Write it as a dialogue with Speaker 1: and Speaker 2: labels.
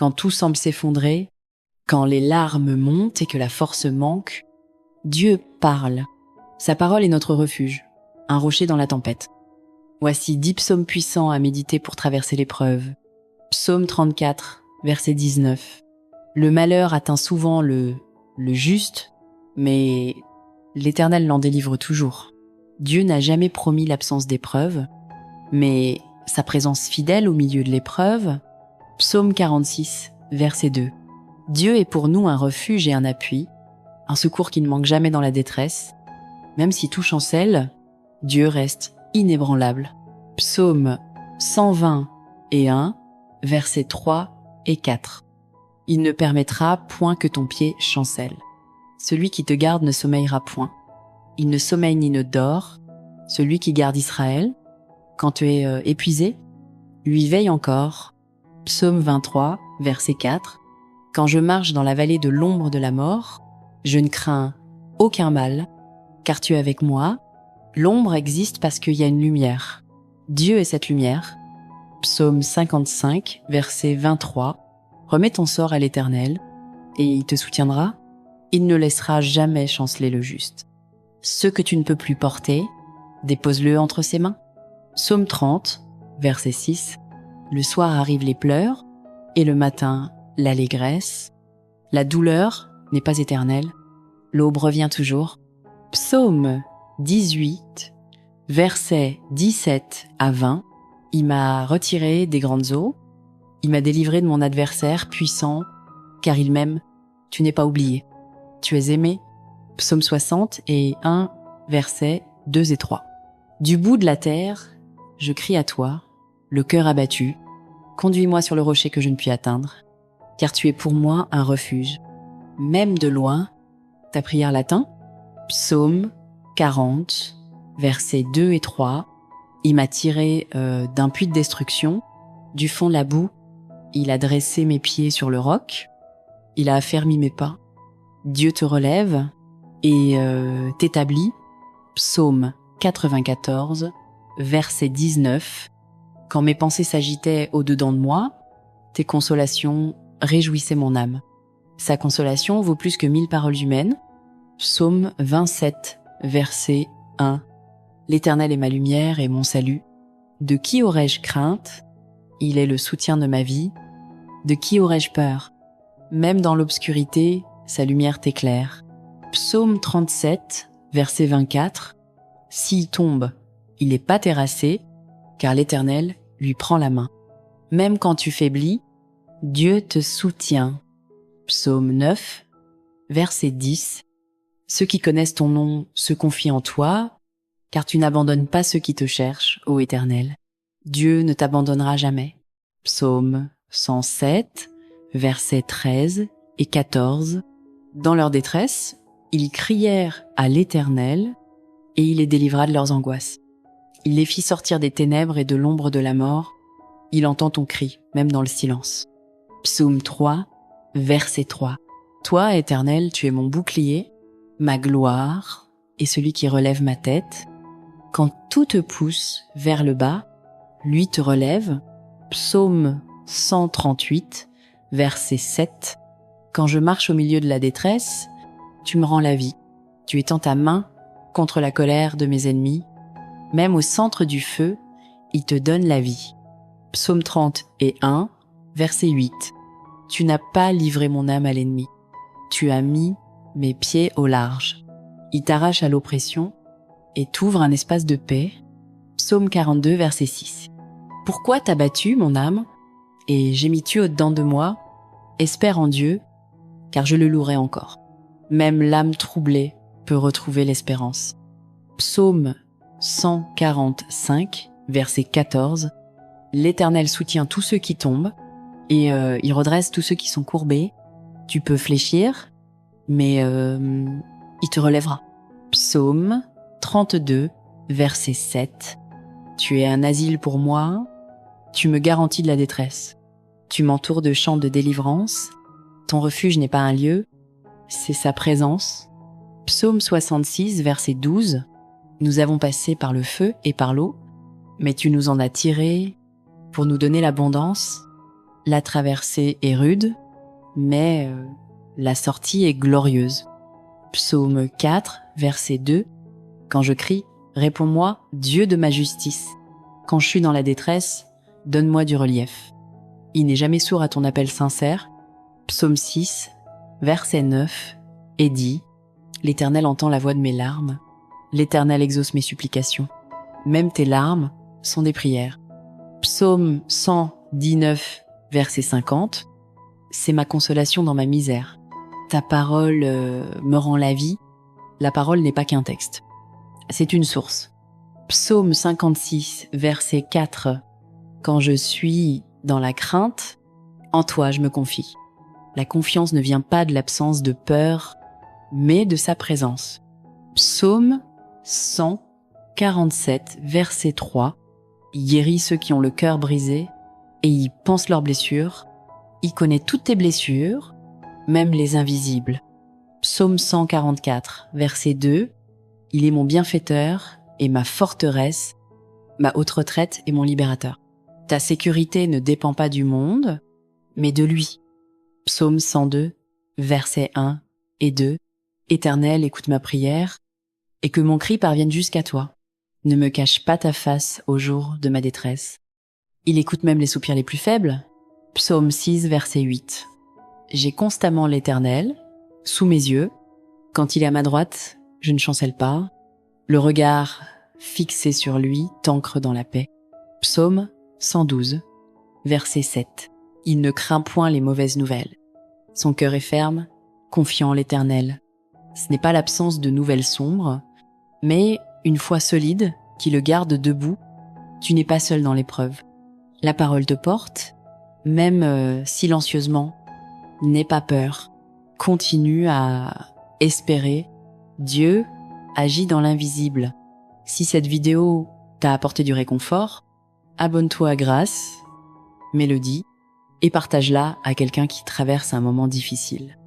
Speaker 1: quand tout semble s'effondrer, quand les larmes montent et que la force manque, Dieu parle. Sa parole est notre refuge, un rocher dans la tempête. Voici 10 psaumes puissants à méditer pour traverser l'épreuve. Psaume 34, verset 19. Le malheur atteint souvent le juste, mais l'Éternel l'en délivre toujours. Dieu n'a jamais promis l'absence d'épreuve, mais sa présence fidèle au milieu de l'épreuve. Psaume 46, verset 2. Dieu est pour nous un refuge et un appui, un secours qui ne manque jamais dans la détresse. Même si tout chancelle, Dieu reste inébranlable. Psaume 121, versets 3 et 4. Il ne permettra point que ton pied chancelle. Celui qui te garde ne sommeillera point. Il ne sommeille ni ne dort. Celui qui garde Israël, quand tu es épuisé, lui veille encore. Psaume 23, verset 4. Quand je marche dans la vallée de l'ombre de la mort, je ne crains aucun mal, car tu es avec moi. L'ombre existe parce qu'il y a une lumière. Dieu est cette lumière. Psaume 55, verset 23. Remets ton sort à l'Éternel, et il te soutiendra. Il ne laissera jamais chanceler le juste. Ce que tu ne peux plus porter, dépose-le entre ses mains. Psaume 30, verset 6. Le soir arrivent les pleurs, et le matin, l'allégresse. La douleur n'est pas éternelle, l'aube revient toujours. Psaume 18, versets 17 à 20. Il m'a retiré des grandes eaux, il m'a délivré de mon adversaire puissant, car il m'aime. Tu n'es pas oublié. Tu es aimé. Psaume 60 et 1, versets 2 et 3. Du bout de la terre, je crie à toi, le cœur abattu. Conduis-moi sur le rocher que je ne puis atteindre, car tu es pour moi un refuge. Même de loin, ta prière l'atteint. Psaume 40, versets 2 et 3. Il m'a tiré d'un puits de destruction, du fond de la boue. Il a dressé mes pieds sur le roc. Il a affermi mes pas. Dieu te relève et t'établit. Psaume 94, verset 19. Quand mes pensées s'agitaient au-dedans de moi, tes consolations réjouissaient mon âme. Sa consolation vaut plus que 1000 paroles humaines. Psaume 27, verset 1. L'Éternel est ma lumière et mon salut. De qui aurais-je crainte? Il est le soutien de ma vie. De qui aurais-je peur? Même dans l'obscurité, sa lumière t'éclaire. Psaume 37, verset 24. S'il tombe, il n'est pas terrassé, car l'Éternel lui prend la main. Même quand tu faiblis, Dieu te soutient. Psaume 9, verset 10. Ceux qui connaissent ton nom se confient en toi, car tu n'abandonnes pas ceux qui te cherchent, ô Éternel. Dieu ne t'abandonnera jamais. Psaume 107, versets 13 et 14. Dans leur détresse, ils crièrent à l'Éternel, et il les délivra de leurs angoisses. Il les fit sortir des ténèbres et de l'ombre de la mort. Il entend ton cri, même dans le silence. Psaume 3, verset 3. Toi, Éternel, tu es mon bouclier, ma gloire et celui qui relève ma tête. Quand tout te pousse vers le bas, lui te relève. Psaume 138, verset 7. Quand je marche au milieu de la détresse, tu me rends la vie. Tu étends ta main contre la colère de mes ennemis. Même au centre du feu, il te donne la vie. Psaume 30 et 1, verset 8. Tu n'as pas livré mon âme à l'ennemi. Tu as mis mes pieds au large. Il t'arrache à l'oppression et t'ouvre un espace de paix. Psaume 42, verset 6. Pourquoi t'as battu, mon âme, et gémis-tu au-dedans de moi? Espère en Dieu, car je le louerai encore. Même l'âme troublée peut retrouver l'espérance. Psaume 145, verset 14. L'Éternel soutient tous ceux qui tombent, et il redresse tous ceux qui sont courbés. Tu peux fléchir, mais il te relèvera. Psaume 32, verset 7. Tu es un asile pour moi, tu me garantis de la détresse. Tu m'entoures de chants de délivrance. Ton refuge n'est pas un lieu, c'est sa présence. Psaume 66, verset 12. Nous avons passé par le feu et par l'eau, mais tu nous en as tirés pour nous donner l'abondance. La traversée est rude, mais la sortie est glorieuse. Psaume 4, verset 2. Quand je crie, réponds-moi, Dieu de ma justice. Quand je suis dans la détresse, donne-moi du relief. Il n'est jamais sourd à ton appel sincère. Psaume 6, verset 9, et dit, l'Éternel entend la voix de mes larmes. L'Éternel exauce mes supplications. Même tes larmes sont des prières. Psaume 119, verset 50. C'est ma consolation dans ma misère. Ta parole me rend la vie. La parole n'est pas qu'un texte. C'est une source. Psaume 56, verset 4. Quand je suis dans la crainte, en toi je me confie. La confiance ne vient pas de l'absence de peur, mais de sa présence. Psaume 147, verset 3. Il guérit ceux qui ont le cœur brisé et il pense leurs blessures. Il connaît toutes tes blessures, même les invisibles. Psaume 144, verset 2. Il est mon bienfaiteur et ma forteresse, ma haute retraite et mon libérateur. Ta sécurité ne dépend pas du monde, mais de lui. Psaume 102, versets 1 et 2. Éternel, écoute ma prière, et que mon cri parvienne jusqu'à toi. Ne me cache pas ta face au jour de ma détresse. Il écoute même les soupirs les plus faibles. Psaume 6, verset 8. J'ai constamment l'Éternel sous mes yeux. Quand il est à ma droite, je ne chancelle pas. Le regard fixé sur lui t'ancre dans la paix. Psaume 112, verset 7. Il ne craint point les mauvaises nouvelles. Son cœur est ferme, confiant en l'Éternel. Ce n'est pas l'absence de nouvelles sombres, mais une foi solide qui le garde debout. Tu n'es pas seul dans l'épreuve. La parole te porte, même silencieusement. N'aie pas peur. Continue à espérer. Dieu agit dans l'invisible. Si cette vidéo t'a apporté du réconfort, abonne-toi à Grâce, Mélodie, et partage-la à quelqu'un qui traverse un moment difficile.